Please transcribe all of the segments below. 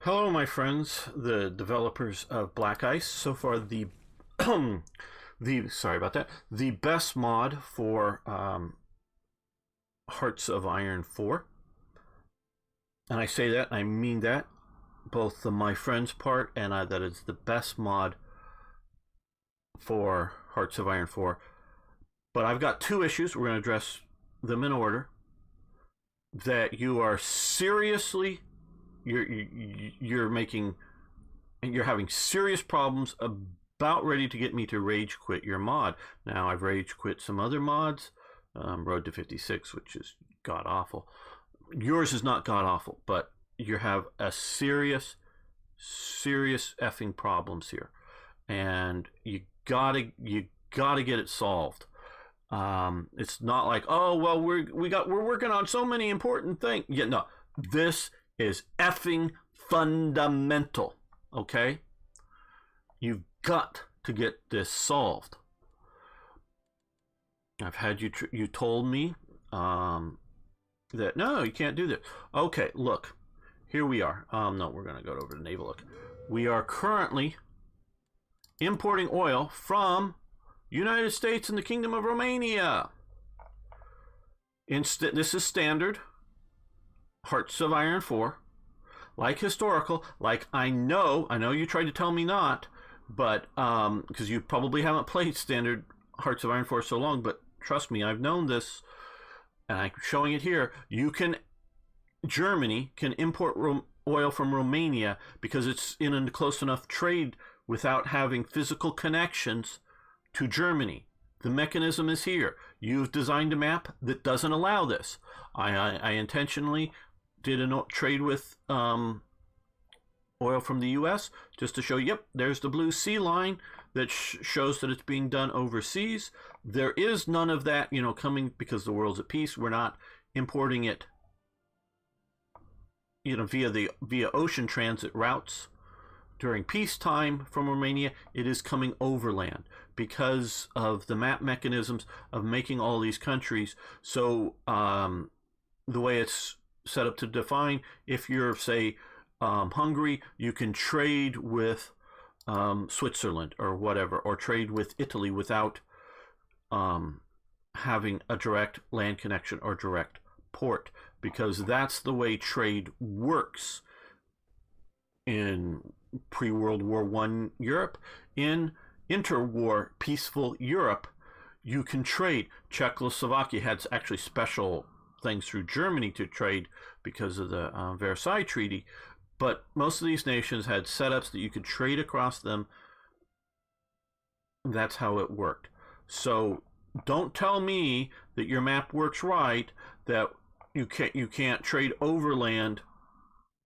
Hello, my friends, the developers of Black Ice. So far, the sorry about that, the best mod for Hearts of Iron 4. And I say that, I mean that, both the my friends part and that it's the best mod for Hearts of Iron 4. But I've got two issues. We're going to address them in order. That you are seriously, you're having serious problems about ready to get me to rage quit your mod. Now, I've rage quit some other mods, Road to 56, which is god awful. Yours is not god awful, but you have a serious effing problems here, and you gotta get it solved. It's not like, oh well, we're working on so many important things. Yeah, no, this is effing fundamental. Okay, you've got to get this solved. I've had you told me that no, you can't do this. Okay, look, here we are. No, we're gonna go over to Naval. Look, we are currently importing oil from United States and the Kingdom of Romania. This is standard Hearts of Iron 4, like historical, like I know you tried to tell me not, but because you probably haven't played standard Hearts of Iron 4 so long, but trust me, I've known this, and I'm showing it here. Germany can import oil from Romania because it's in a close enough trade without having physical connections to Germany. The mechanism is here. You've designed a map that doesn't allow this. I intentionally did a trade with oil from the U.S. just to show, yep, there's the blue sea line that shows that it's being done overseas. There is none of that, coming because the world's at peace. We're not importing it, via ocean transit routes. During peacetime from Romania, it is coming overland because of the map mechanisms of making all these countries. So the way it's set up to define, if you're, say, Hungary, you can trade with Switzerland or whatever, or trade with Italy without having a direct land connection or direct port, because that's the way trade works in pre-World War I Europe. In interwar peaceful Europe, you can trade. Czechoslovakia had actually special things through Germany to trade because of the Versailles Treaty, but most of these nations had setups that you could trade across them. That's how it worked. So don't tell me that your map works right, that you can't trade overland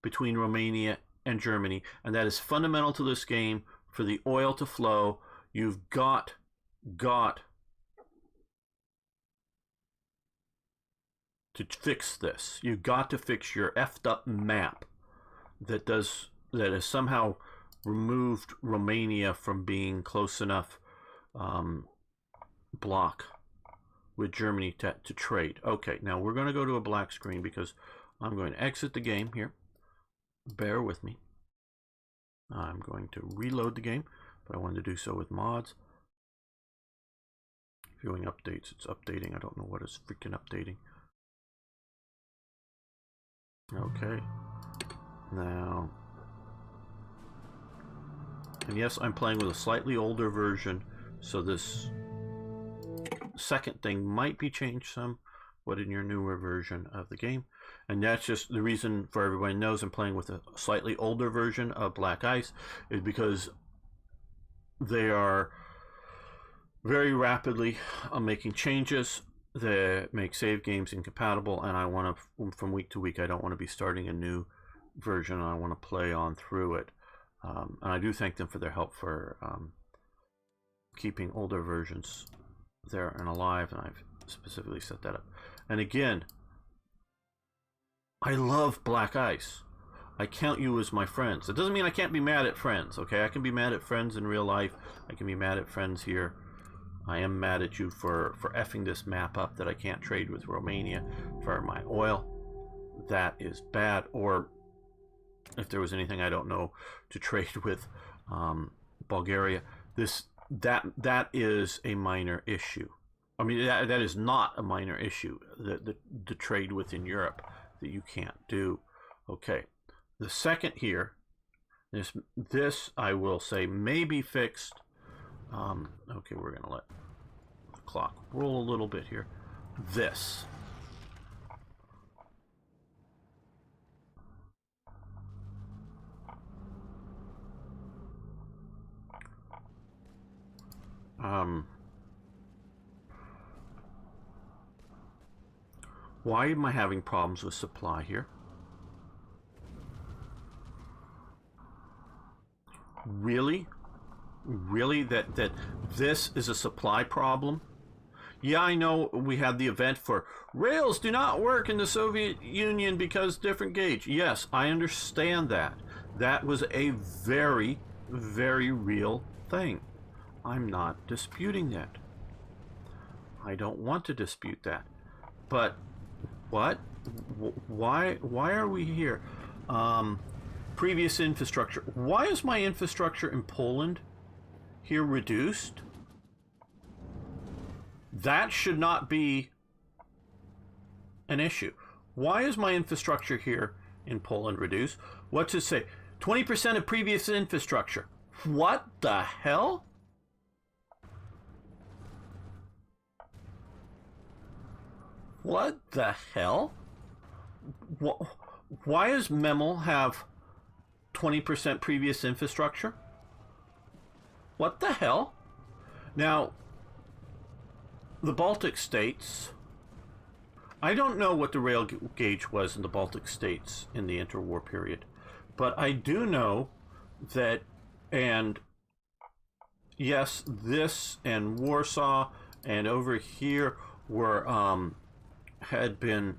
between Romania and Germany, and that is fundamental to this game. For the oil to flow, you've got to fix this. You've got to fix your effed up map that has somehow removed Romania from being close enough block with Germany to trade. Okay, now we're going to go to a black screen because I'm going to exit the game here. Bear with me. I'm going to reload the game, but I wanted to do so with mods. Viewing updates, it's updating. I don't know what is freaking updating. Okay. Now, and yes, I'm playing with a slightly older version, so this second thing might be changed somewhat in your newer version of the game. And that's just the reason, for everybody knows I'm playing with a slightly older version of Black Ice, is because they are very rapidly making changes that make save games incompatible, and I want to, from week to week, I don't want to be starting a new version. I want to play on through it, and I do thank them for their help for keeping older versions there and alive, and I've specifically set that up. And again, I love Black Ice. I count you as my friends. It doesn't mean I can't be mad at friends, okay? I can be mad at friends in real life. I can be mad at friends here. I am mad at you for effing this map up that I can't trade with Romania for my oil. That is bad. Or if there was anything I don't know to trade with Bulgaria. That is a minor issue. I mean, that is not a minor issue, the trade within Europe that you can't do. Okay, the second here, this I will say may be fixed. Okay, we're going to let the clock roll a little bit here. This. Why am I having problems with supply here? Really? Really? That this is a supply problem? Yeah, I know we had the event for rails do not work in the Soviet Union because different gauge. Yes, I understand that. That was a very, very real thing. I'm not disputing that. I don't want to dispute that. But what? Why are we here? Previous infrastructure. Why is my infrastructure in Poland here reduced? That should not be an issue. Why is my infrastructure here in Poland reduced? What's it say? 20% of previous infrastructure. What the hell? What the hell? Why does Memel have 20% previous infrastructure? What the hell? Now, the Baltic states, I don't know what the rail gauge was in the Baltic states in the interwar period, but I do know that, and yes, this and Warsaw and over here were had been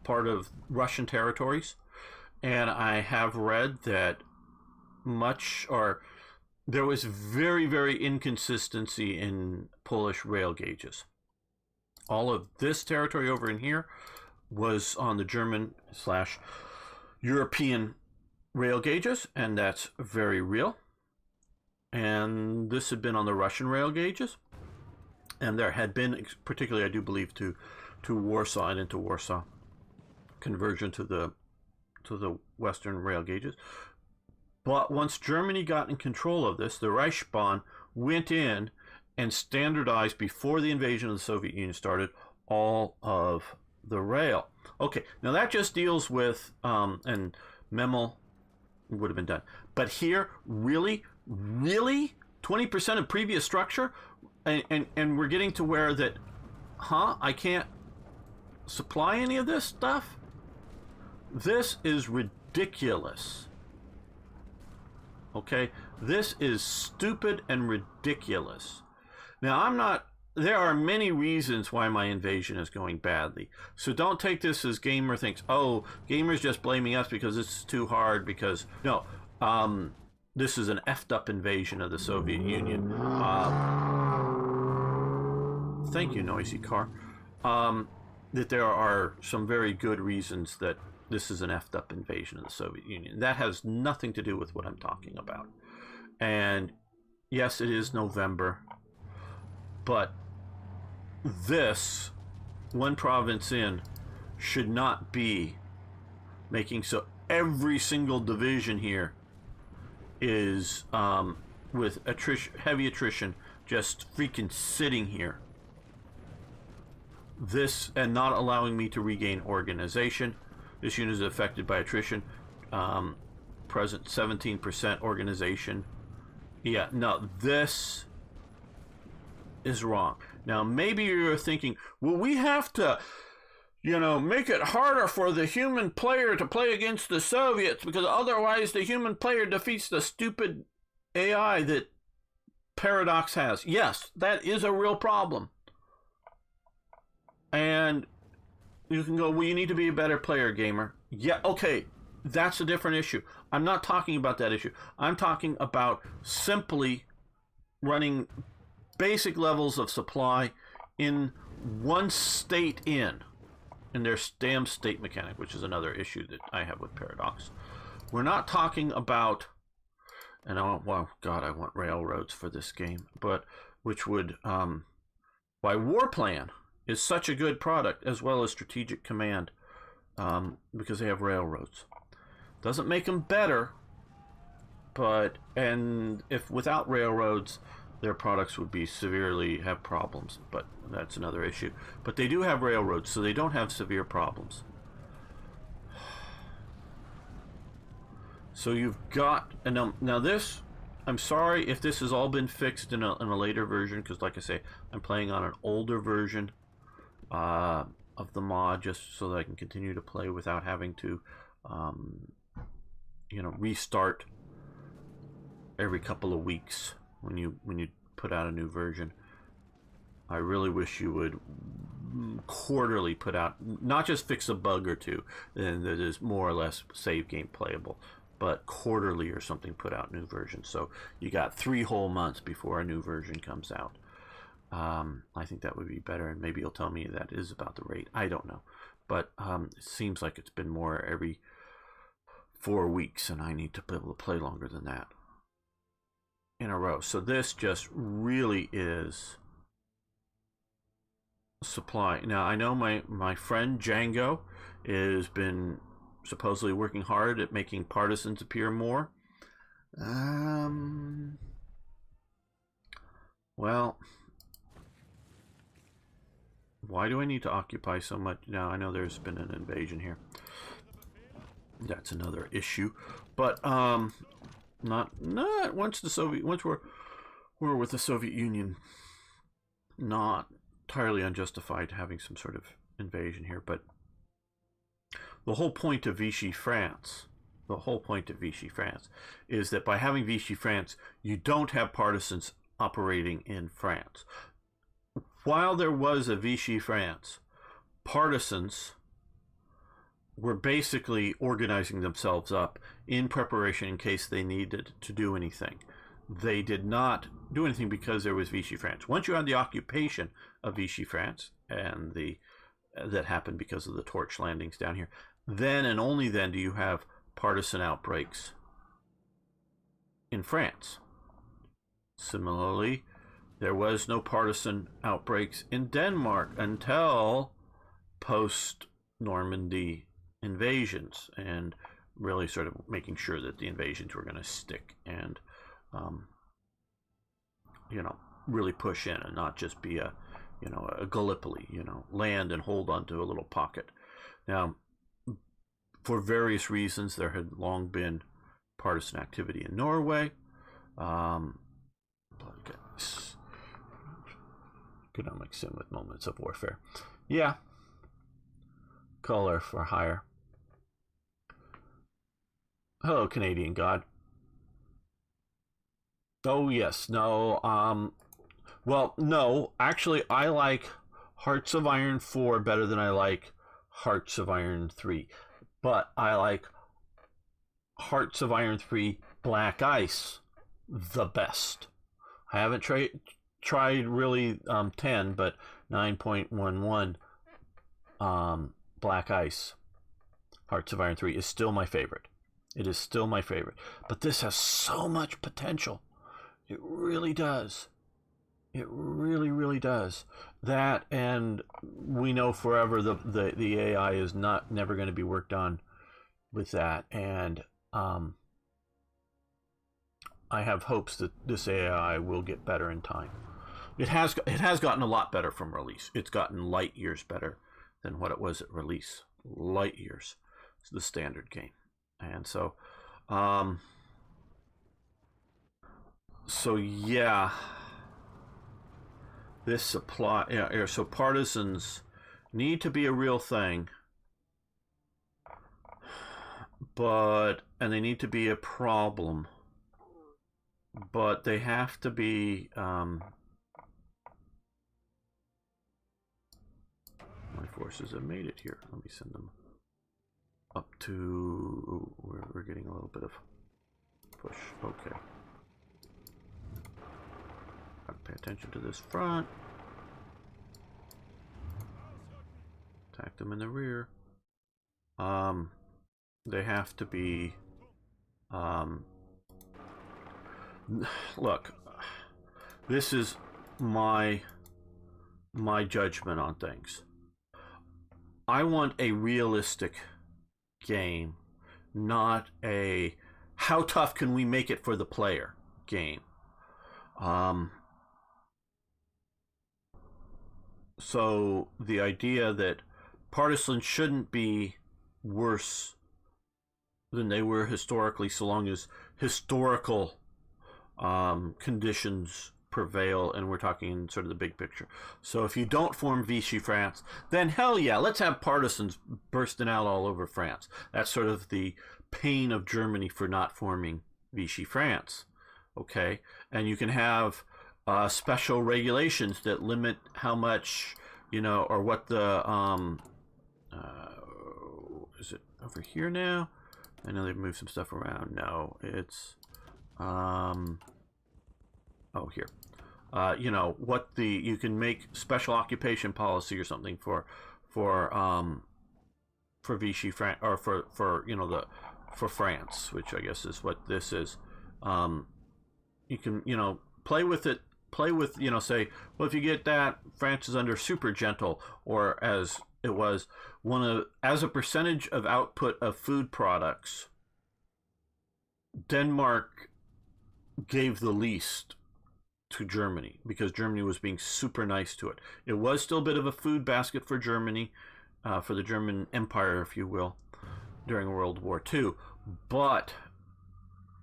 part of Russian territories, and I have read that there was very, very inconsistency in Polish rail gauges. All of this territory over in here was on the German/European rail gauges, and that's very real. And this had been on the Russian rail gauges, and there had been, particularly I do believe, to Warsaw and into Warsaw, conversion to the Western rail gauges. But once Germany got in control of this, the Reichsbahn went in and standardized, before the invasion of the Soviet Union started, all of the rail. Okay, now that just deals with, and Memel would have been done. But here, really? 20% of previous structure? And we're getting to where that, I can't supply any of this stuff? This is ridiculous. Okay? This is stupid and ridiculous. Now, there are many reasons why my invasion is going badly. So don't take this as Gamer thinks, oh, Gamer's just blaming us because it's too hard, because, no, this is an effed up invasion of the Soviet Union. Thank you, noisy car. That there are some very good reasons that this is an effed up invasion of the Soviet Union. That has nothing to do with what I'm talking about. And yes, it is November, but this, one province in, should not be making so every single division here is with heavy attrition, just freaking sitting here. This, and not allowing me to regain organization. This unit is affected by attrition. Present 17% organization. Yeah, no, this is wrong. Now, maybe you're thinking, well, we have to, make it harder for the human player to play against the Soviets, because otherwise the human player defeats the stupid AI that Paradox has. Yes, that is a real problem. And you can go, well, you need to be a better player, Gamer. Yeah, okay, that's a different issue. I'm not talking about that issue. I'm talking about simply running basic levels of supply in one state in their damn state mechanic, which is another issue that I have with Paradox. we're not talking about, and well, God, I want railroads for this game, but which would, why Warplan is such a good product, as well as Strategic Command, because they have railroads. Doesn't make them better, but, and if without railroads, their products would be severely have problems, but that's another issue. But they do have railroads, so they don't have severe problems. So you've got, and now this, I'm sorry if this has all been fixed in a later version, because like I say, I'm playing on an older version of the mod, just so that I can continue to play without having to, you know, restart every couple of weeks when you put out a new version. I really wish you would quarterly put out, not just fix a bug or two, and that is more or less save game playable, but quarterly or something, put out new versions. So you got 3 whole months before a new version comes out. I think that would be better, and maybe you'll tell me that is about the rate. I don't know, but it seems like it's been more every 4 weeks, and I need to be able to play longer than that in a row. So this just really is supply. Now I know my friend Django has been supposedly working hard at making partisans appear more. Well, why do I need to occupy so much? Now I know there's been an invasion here. That's another issue, but not once we're with the Soviet Union, not entirely unjustified having some sort of invasion here, but the whole point of Vichy France, is that by having Vichy France, you don't have partisans operating in France. While there was a Vichy France, partisans were basically organizing themselves up in preparation in case they needed to do anything. They did not do anything because there was Vichy France. Once you had the occupation of Vichy France, and that happened because of the torch landings down here, then and only then do you have partisan outbreaks in France. Similarly, there was no partisan outbreaks in Denmark until post-Normandy invasions, and really sort of making sure that the invasions were going to stick and, you know, really push in and not just be a Gallipoli, you know, land and hold on to a little pocket. Now, for various reasons, there had long been partisan activity in Norway. Economic sin with moments of warfare. Yeah. Color for hire. Hello, Canadian God. Oh, yes. No. Well, no. Actually, I like Hearts of Iron 4 better than I like Hearts of Iron 3. But I like Hearts of Iron 3 Black Ice the best. I haven't tried really 10, but 9.11 Black Ice Hearts of Iron 3 is still my favorite. It is still my favorite. But this has so much potential. It really does. It really, really does. That, and we know forever the AI is never going to be worked on with that. And I have hopes that this AI will get better in time. It has gotten a lot better from release. It's gotten light years better than what it was at release. Light years. It's the standard game. And so yeah, this supply, yeah, so partisans need to be a real thing, and they need to be a problem, but they have to be, my forces have made it here. Let me send them up to, we're getting a little bit of push. Okay. Gotta pay attention to this front. Attack them in the rear. They have to be Look, this is my judgment on things. I want a realistic game, not a how tough can we make it for the player game. So the idea that partisans shouldn't be worse than they were historically, so long as historical conditions prevail, and we're talking sort of the big picture. So if you don't form Vichy France, then hell yeah, let's have partisans bursting out all over France. That's sort of the pain of Germany for not forming Vichy France. Okay, and you can have special regulations that limit how much, or what the is it over here now? I know they've moved some stuff around. No, it's here. What you can make special occupation policy or something for Vichy France, or for France, which I guess is what this is. You can play with it. Play with, say, well, if you get that, France is under super gentle, or as it was, as a percentage of output of food products, Denmark gave the least to Germany because Germany was being super nice to it. It was still a bit of a food basket for Germany, for the German Empire, if you will, during World War II. But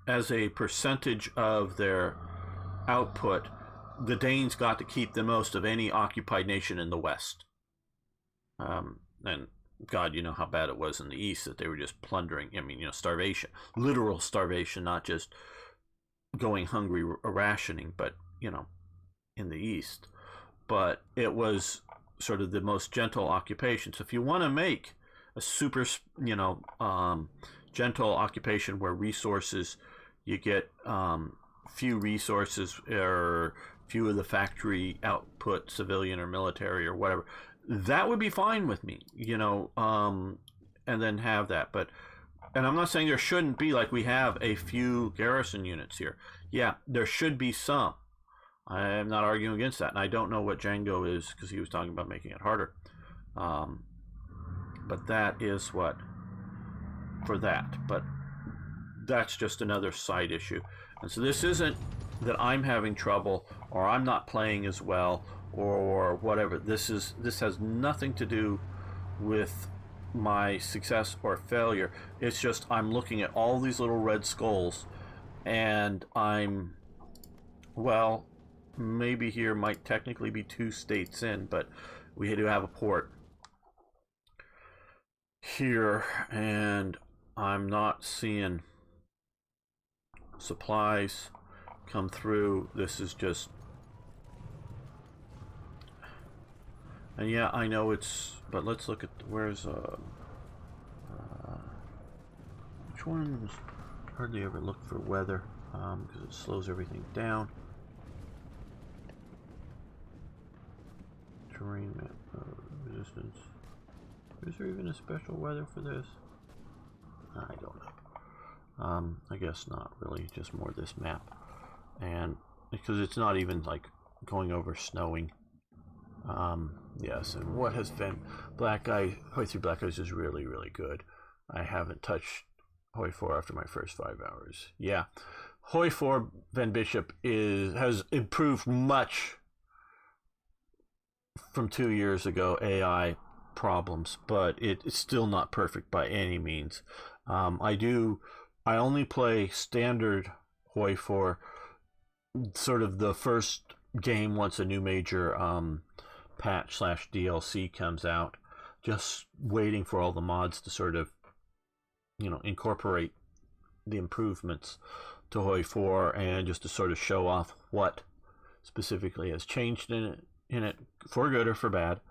as a percentage of their output, the Danes got to keep the most of any occupied nation in the West. And God, you know how bad it was in the East, that they were just plundering. I mean, starvation, literal starvation, not just going hungry or rationing, but, in the East. But it was sort of the most gentle occupation. So if you want to make a super, gentle occupation where resources, you get few resources, or few of the factory output, civilian or military or whatever, that would be fine with me, and then have that. And I'm not saying there shouldn't be, like we have a few garrison units here. Yeah, there should be some. I am not arguing against that. And I don't know what Django is, because he was talking about making it harder. But that is what for that. But that's just another side issue. And so this isn't that I'm having trouble, or I'm not playing as well, or whatever. This has nothing to do with my success or failure. It's just I'm looking at all these little red skulls, and maybe here might technically be 2 states in, but we do have a port here, and I'm not seeing supplies come through. This is just, and yeah, I know but let's look at where's which ones hardly ever look for weather, because it slows everything down. Terrain map, resistance. Is there even a special weather for this? I don't know. I guess not really, just more this map. And because it's not even like going over snowing. Yes, and what has been Hoi 3 Black Ice is really, really good. I haven't touched Hoi 4 after my first 5 hours. Yeah. Hoi 4 Van Bishop has improved much from 2 years ago, AI problems, but it's still not perfect by any means. I only play standard Hoi 4 sort of the first game once a new major patch / DLC comes out, just waiting for all the mods to sort of incorporate the improvements to Hoi 4, and just to sort of show off what specifically has changed in it for good or for bad.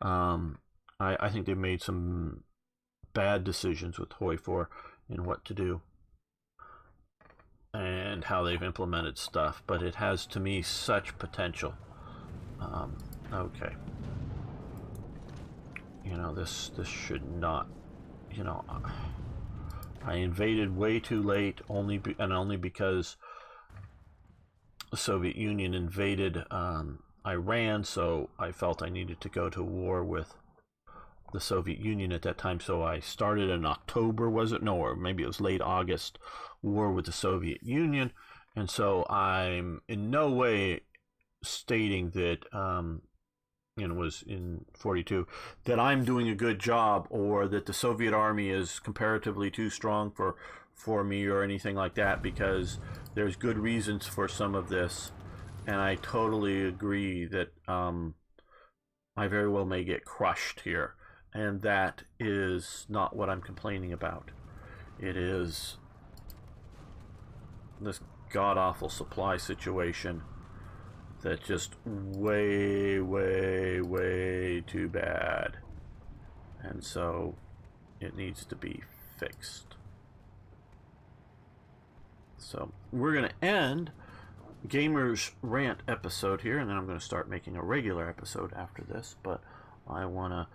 I think they've made some bad decisions with Hoi 4 in what to do and how they've implemented stuff, but it has, to me, such potential. Okay. This should not, I invaded way too late, only because the Soviet Union invaded Iran, so I felt I needed to go to war with the Soviet Union at that time. So I started in October, was it? No, or maybe it was late August, war with the Soviet Union. And so I'm in no way stating that, it was in 42, that I'm doing a good job or that the Soviet army is comparatively too strong for me or anything like that, because there's good reasons for some of this. And I totally agree that I very well may get crushed here. And that is not what I'm complaining about. It is this god-awful supply situation that's just way, way, way too bad. And so it needs to be fixed. So we're going to end Gamer's Rant episode here, and then I'm going to start making a regular episode after this. But I want to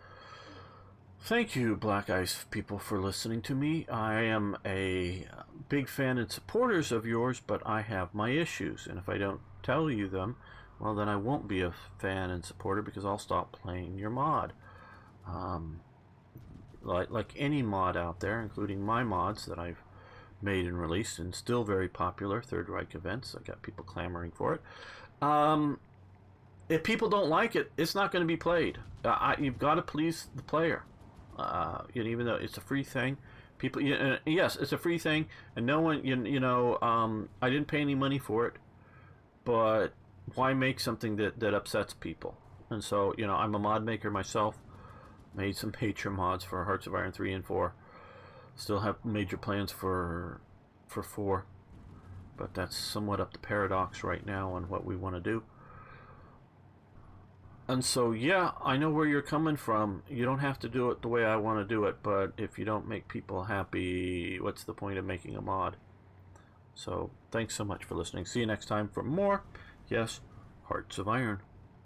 thank you, Black Ice people, for listening to me. I am a big fan and supporters of yours, but I have my issues, and if I don't tell you them, well, then I won't be a fan and supporter, because I'll stop playing your mod. Like any mod out there, including my mods that I've made and released, and still very popular, Third Reich events. I got people clamoring for it. If people don't like it, it's not going to be played. You've got to please the player. Even though it's a free thing, people, yes, it's a free thing, and no one, I didn't pay any money for it, but why make something that upsets people? And so, I'm a mod maker myself. Made some major mods for Hearts of Iron 3 and 4. Still have major plans for 4, but that's somewhat up to Paradox right now on what we want to do. And so, yeah, I know where you're coming from. You don't have to do it the way I want to do it, but if you don't make people happy, what's the point of making a mod? So, thanks so much for listening. See you next time for more, yes, Hearts of Iron.